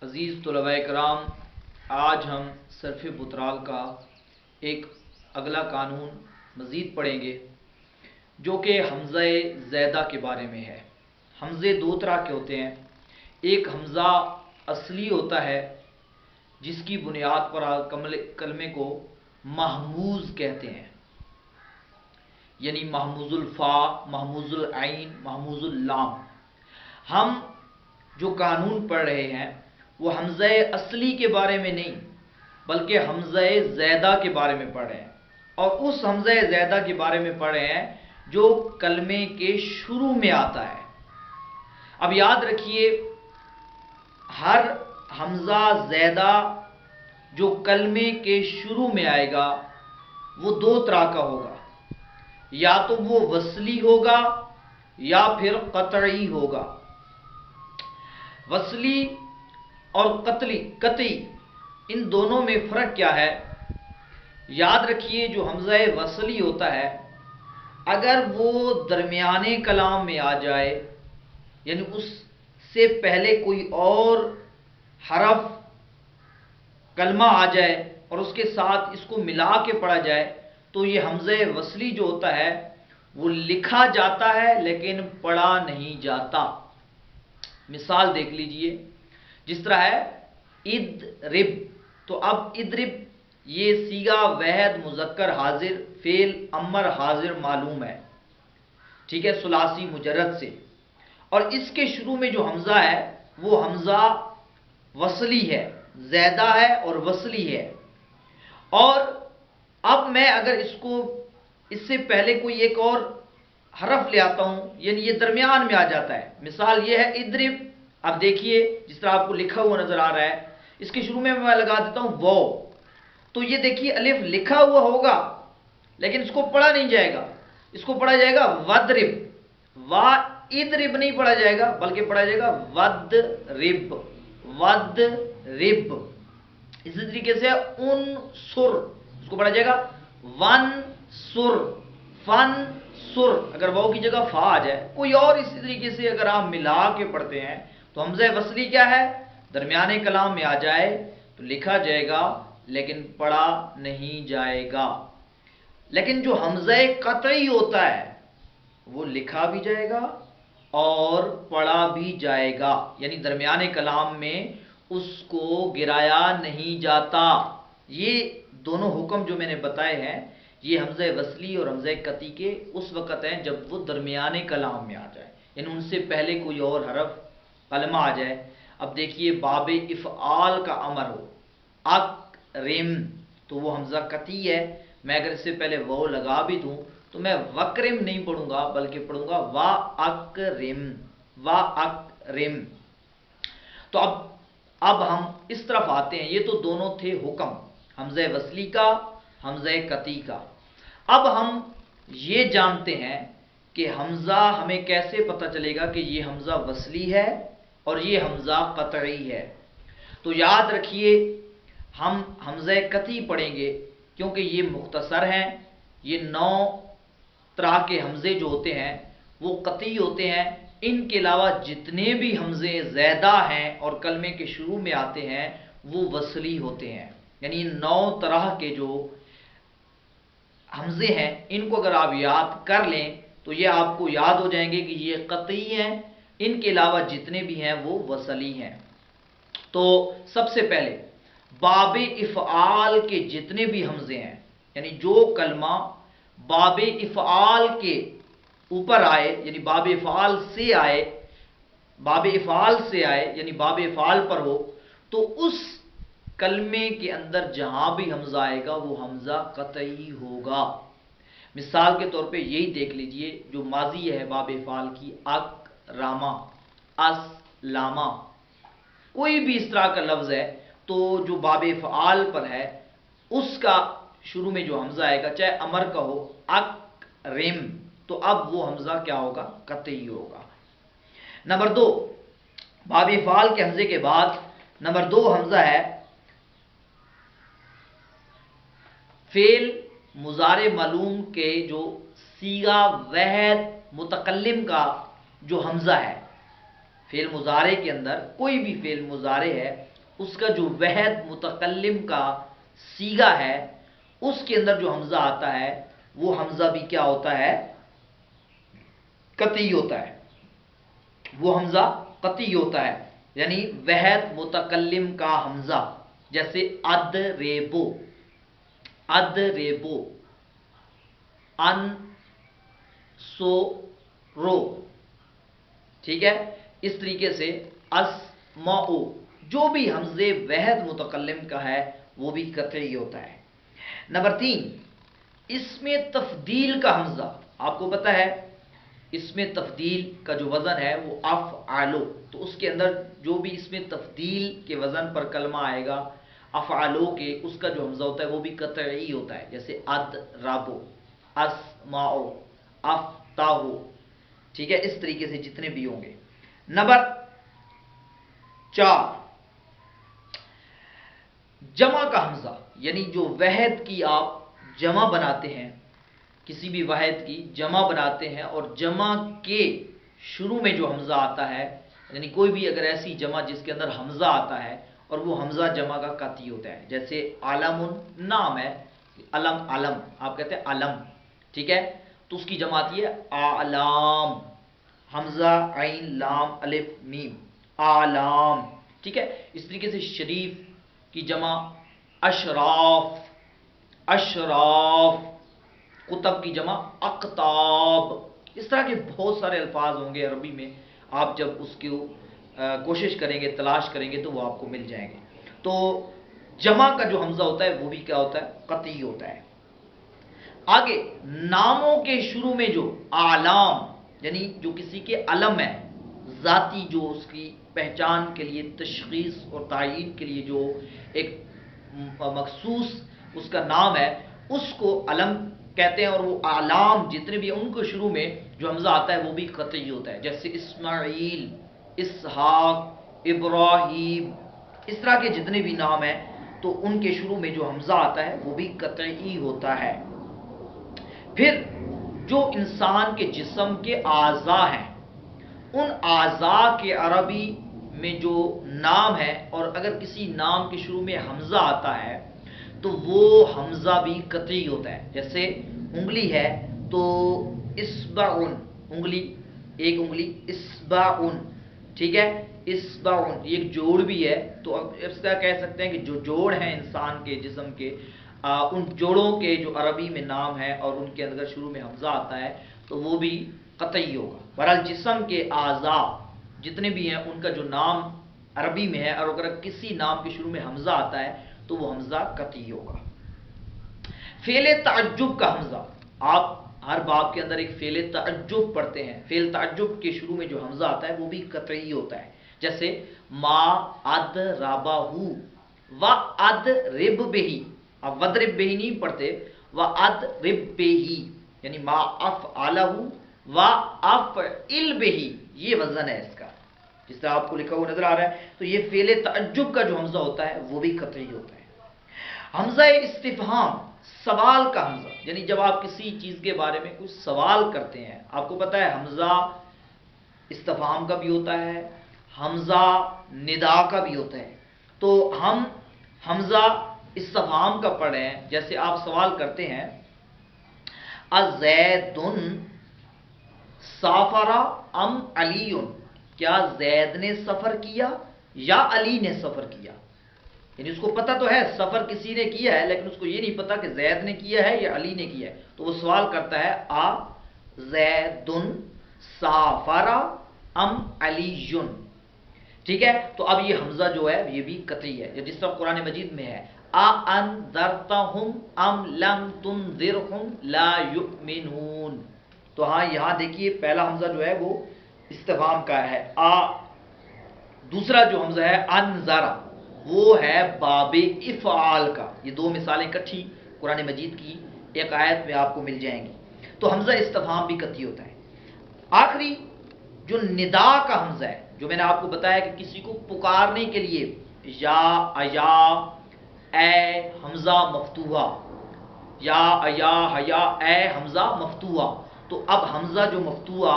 عزیز طلباء کرام، آج ہم صرف بطرال کا ایک اگلا قانون مزید پڑھیں گے جو کہ حمزہ زیدہ کے بارے میں ہے۔ حمزے دو طرح کے ہوتے ہیں، ایک حمزہ اصلی ہوتا ہے جس کی بنیاد پر کلمے کو محموز کہتے ہیں، یعنی محموز الفا، محموز العین، محموز اللام۔ ہم جو قانون پڑھ رہے ہیں وہ حمزہ اصلی کے بارے میں نہیں بلکہ حمزہ زیدہ کے بارے میں پڑھ رہے ہیں، اور اس حمزہ زیدہ کے بارے میں پڑھ رہے ہیں جو کلمے کے شروع میں آتا ہے۔ اب یاد رکھیے، ہر حمزہ زیدہ جو کلمے کے شروع میں آئے گا وہ دو طرح کا ہوگا، یا تو وہ وصلی ہوگا یا پھر قطعی ہوگا۔ وصلی اور قطعی ان دونوں میں فرق کیا ہے؟ یاد رکھیے، جو حمزہ وصلی ہوتا ہے اگر وہ درمیانے کلام میں آ جائے، یعنی اس سے پہلے کوئی اور حرف کلمہ آ جائے اور اس کے ساتھ اس کو ملا کے پڑھا جائے تو یہ حمزہ وصلی جو ہوتا ہے وہ لکھا جاتا ہے لیکن پڑھا نہیں جاتا۔ مثال دیکھ لیجئے، جس طرح ہے اضرب، تو اب اضرب یہ صیغہ واحد مذکر حاضر فعل امر حاضر معلوم ہے، ٹھیک ہے، ثلاثی مجرد سے، اور اس کے شروع میں جو حمزہ ہے وہ حمزہ وصلی ہے، زیدہ ہے اور وصلی ہے۔ اور اب میں اگر اس سے پہلے کوئی ایک اور حرف لے آتا ہوں، یعنی یہ درمیان میں آ جاتا ہے۔ مثال یہ ہے اضرب، اب دیکھیے جس طرح آپ کو لکھا ہوا نظر آ رہا ہے، اس کے شروع میں لگا دیتا ہوں وہ، تو یہ دیکھیے الف لکھا ہوا ہوگا لیکن اس کو پڑھا نہیں جائے گا، اس کو پڑھا جائے گا وَدْرِب، اضرب نہیں پڑھا جائے گا بلکہ پڑھا جائے گا وَدْرِب، وَدْرِب۔ اسی طریقے سے انصر، اس کو پڑھا جائے گا وَنْصُر، فَنْصُر، اگر واو کی جگہ فا آ جائے، کوئی اور اسی طریقے سے اگر آپ ملا کے پڑھتے ہیں تو حمزہ وصلی کیا ہے؟ درمیانے کلام میں آ جائے تو لکھا جائے گا لیکن پڑھا نہیں جائے گا۔ لیکن جو حمزہ قطعی ہوتا ہے وہ لکھا بھی جائے گا اور پڑھا بھی جائے گا، یعنی درمیانے کلام میں اس کو گرایا نہیں جاتا۔ یہ دونوں حکم جو میں نے بتائے ہیں یہ حمزہ وصلی اور حمزہ قطعی کے اس وقت ہیں جب وہ درمیانے کلام میں آ جائے، یعنی ان سے پہلے کوئی اور حرف کلمہ آ جائے۔ اب دیکھیے باب افعال کا امر ہو، اکرم، تو وہ حمزہ قطعی ہے، میں اگر اس سے پہلے وہ لگا بھی دوں تو میں وکرم نہیں پڑھوں گا بلکہ پڑھوں گا وا اکرم، وا اکرم۔ تو اب ہم اس طرف آتے ہیں، یہ تو دونوں تھے حکم، حمزہ وصلی کا، حمزہ قطعی کا۔ اب ہم یہ جانتے ہیں کہ حمزہ ہمیں کیسے پتہ چلے گا کہ یہ حمزہ وصلی ہے اور یہ حمزہ قطعی ہے۔ تو یاد رکھیے، ہم حمزہ قطعی پڑھیں گے کیونکہ یہ مختصر ہیں، یہ 9 طرح کے حمزے جو ہوتے ہیں وہ قطعی ہوتے ہیں۔ ان کے علاوہ جتنے بھی حمزے زیدہ ہیں اور کلمے کے شروع میں آتے ہیں وہ وصلی ہوتے ہیں، یعنی 9 طرح کے جو حمزے ہیں ان کو اگر آپ یاد کر لیں تو یہ آپ کو یاد ہو جائیں گے کہ یہ قطعی ہیں، ان کے علاوہ جتنے بھی ہیں وہ وصلی ہیں۔ تو سب سے پہلے باب افعال کے جتنے بھی حمزے ہیں، یعنی جو کلمہ باب افعال کے اوپر آئے، یعنی باب افعال سے آئے، باب افعال سے آئے یعنی باب افعال پر ہو، تو اس کلمے کے اندر جہاں بھی حمزہ آئے گا وہ حمزہ قطعی ہوگا۔ مثال کے طور پہ یہی دیکھ لیجئے، جو ماضی ہے باب افعال کی، اکرما، اسلاما، کوئی بھی اس طرح کا لفظ ہے تو جو باب افعال پر ہے اس کا شروع میں جو حمزہ آئے گا، چاہے امر کا ہو، اکرم، تو اب وہ حمزہ کیا ہوگا؟ قطعی ہوگا۔ نمبر 2، باب افعال کے حمزے کے بعد نمبر 2 حمزہ ہے فعل مضارع معلوم کے جو صیغہ واحد متکلم کا جو حمزہ ہے، فعل مضارع کے اندر کوئی بھی فعل مضارع ہے اس کا جو واحد متکلم کا صیغہ ہے اس کے اندر جو حمزہ آتا ہے وہ حمزہ بھی کیا ہوتا ہے؟ قطعی ہوتا ہے. وہ حمزہ قطعی ہوتا ہے، یعنی واحد متکلم کا حمزہ. جیسے ادریبو، ادریبو، ان سو رو، ٹھیک ہے. اس طریقے سے اسمعو، جو بھی حمزے واحد متکلم کا ہے وہ بھی قطعی ہوتا ہے. نمبر 3، اس میں تفضیل کا حمزہ. آپ کو پتہ ہے اس میں تفضیل کا جو وزن ہے وہ افعالو، تو اس کے اندر جو بھی اس میں تفضیل کے وزن پر کلمہ آئے گا افعالو کے، اس کا جو حمزہ ہوتا ہے وہ بھی قطعی ہوتا ہے. جیسے ادربو، اسمعو، افتحو، ٹھیک ہے. اس طریقے سے جتنے بھی ہوں گے. نمبر 4، جمع کا حمزہ، یعنی جو واحد کی آپ جمع بناتے ہیں، کسی بھی واحد کی جمع بناتے ہیں اور جمع کے شروع میں جو حمزہ آتا ہے، یعنی کوئی بھی اگر ایسی جمع جس کے اندر حمزہ آتا ہے اور وہ حمزہ جمع کا قطعی ہوتا ہے. جیسے علم، نام ہے، علم، علم آپ کہتے ہیں علم، ٹھیک ہے. تو اس کی جمع آتی ہے اعلام، حمزہ عین لام الف میم، اعلام، ٹھیک ہے. اس طریقے سے شریف کی جمع اشراف، اشراف. کتب کی جمع اقتاب. اس طرح کے بہت سارے الفاظ ہوں گے عربی میں، آپ جب اس کی کوشش کریں گے، تلاش کریں گے تو وہ آپ کو مل جائیں گے. تو جمع کا جو حمزہ ہوتا ہے وہ بھی کیا ہوتا ہے؟ قطعی ہوتا ہے. آگے ناموں کے شروع میں جو اعلام، یعنی جو کسی کے علم ہے، ذاتی، جو اس کی پہچان کے لیے، تشخیص اور تعین کے لیے جو ایک مخصوص اس کا نام ہے، اس کو علم کہتے ہیں. اور وہ اعلام جتنے بھی ان کو شروع میں جو حمزہ آتا ہے وہ بھی قطعی ہوتا ہے. جیسے اسماعیل، اسحاق، ابراہیم، اس طرح کے جتنے بھی نام ہیں تو ان کے شروع میں جو حمزہ آتا ہے وہ بھی قطعی ہوتا ہے. پھر جو انسان کے جسم کے اعضاء ہیں، ان اعضاء کے عربی میں جو نام ہے اور اگر کسی نام کے شروع میں حمزہ آتا ہے تو وہ حمزہ بھی قطعی ہوتا ہے. جیسے انگلی ہے تو اصبعن، انگلی، ایک انگلی، اصبعن، ٹھیک ہے. اصبعن یہ ایک جوڑ بھی ہے، تو اب اس کا کہہ سکتے ہیں کہ جو جوڑ ہیں انسان کے جسم کے، ان جوڑوں کے جو عربی میں نام ہے اور ان کے اندر شروع میں حمزہ آتا ہے تو وہ بھی قطعی ہوگا. بہرحال جسم کے اعضاء جتنے بھی ہیں ان کا جو نام عربی میں ہے اور اگر کسی نام کے شروع میں حمزہ آتا ہے تو وہ حمزہ قطعی ہوگا. فعل تعجب کا حمزہ، آپ ہر باب کے اندر ایک فعل تعجب پڑھتے ہیں. فعل تعجب کے شروع میں جو حمزہ آتا ہے وہ بھی قطعی ہوتا ہے. جیسے ما ادربہ و ادرب بہ، اب وَدْرِب بہ نہیں پڑھتے، وَأَدْرِب بہ، یعنی ما افعلہ وَأَفْعِلْ بہ، یہ وزن ہے اس کا، جس طرح آپ کو لکھا ہوا نظر آ رہا ہے. تو یہ فعل تعجب کا جو حمزہ ہوتا ہے وہ بھی قطعی ہوتا ہے. حمزہ استفہام، سوال کا حمزہ، یعنی جب آپ کسی چیز کے بارے میں کچھ سوال کرتے ہیں. آپ کو پتہ ہے حمزہ استفہام کا بھی ہوتا ہے، حمزہ ندا کا بھی ہوتا ہے. تو ہم حمزہ استفہام کا پڑھ رہے ہیں. جیسے آپ سوال کرتے ہیں ازید سافر ام علی، کیا زید نے سفر کیا یا علی نے سفر کیا. یعنی اس کو پتہ تو ہے سفر کسی نے کیا ہے، لیکن اس کو یہ نہیں پتا کہ زید نے کیا ہے یا علی نے کیا ہے. تو وہ سوال کرتا ہے زید سافر ام علی، ٹھیک ہے. تو اب یہ حمزہ جو ہے یہ بھی قطعی ہے، جس طرح قرآن مجید میں ہے اَأَنذَرْتَهُمْ أَمْ لَمْ تُنذِرْهُمْ لَا يُؤْمِنُونَ. تو ہاں یہاں دیکھیے پہلا حمزہ جو ہے وہ استفہام کا ہے، دوسرا جو حمزہ ہے انذر وہ ہے باب افعال کا. یہ دو مثالیں کٹھی قرآن مجید کی ایک آیت میں آپ کو مل جائیں گی. تو حمزہ استفہام بھی قطعی ہوتا ہے. آخری جو ندا کا حمزہ ہے، جو میں نے آپ کو بتایا کہ کسی کو پکارنے کے لیے یا ایا، اے حمزہ مفتوحہ، یا ایا حیا، اے حمزہ مفتوحہ. تو اب حمزہ جو مفتوحہ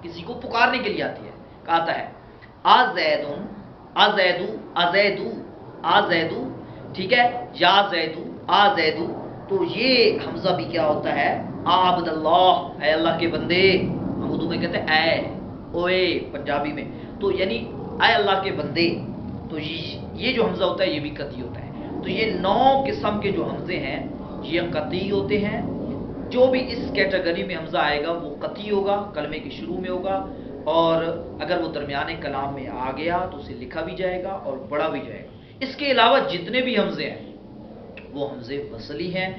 کسی کو پکارنے کے لیے آتی ہے، آتا ہے آزیدن، آزیدو، آزیدو، آزیدو، ٹھیک ہے، یا زیدو، آزیدو، تو یہ حمزہ بھی کیا ہوتا ہے، عبد اللہ، اے اللہ کے بندے، ہم اردو میں کہتے ہیں اے، اوے پنجابی میں، تو یعنی اے اللہ کے بندے، تو یہ جو حمزہ ہوتا ہے یہ بھی قطعی ہوتا ہے۔ تو یہ 9 قسم کے جو حمزے ہیں یہ قطعی ہوتے ہیں۔ جو بھی اس کیٹیگری میں حمزہ آئے گا وہ قطعی ہوگا، کلمے کے شروع میں ہوگا، اور اگر وہ درمیانے کلام میں آ گیا تو اسے لکھا بھی جائے گا اور پڑھا بھی جائے گا۔ اس کے علاوہ جتنے بھی حمزے ہیں وہ حمزے وصلی ہیں،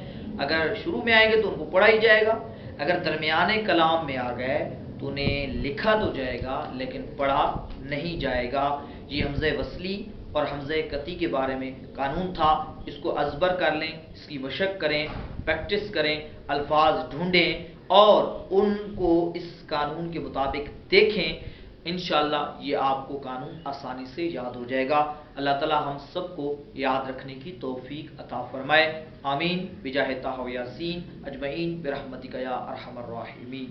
اگر شروع میں آئیں گے تو ان کو پڑھا ہی جائے گا، اگر درمیانے کلام میں آ گئے تو انہیں لکھا تو جائے گا لیکن پڑھا نہیں جائے گا۔ یہ حمزے وصلی اور حمزے قطعی کے بارے میں قانون تھا، اس کو ازبر کر لیں، اس کی مشق کریں، پریکٹس کریں، الفاظ ڈھونڈیں اور ان کو اس قانون کے مطابق دیکھیں، انشاءاللہ یہ آپ کو قانون آسانی سے یاد ہو جائے گا۔ اللہ تعالی ہم سب کو یاد رکھنے کی توفیق عطا فرمائے، آمین بجاہ طہ و یاسین اجمعین برحمتک یا ارحم الراحمین۔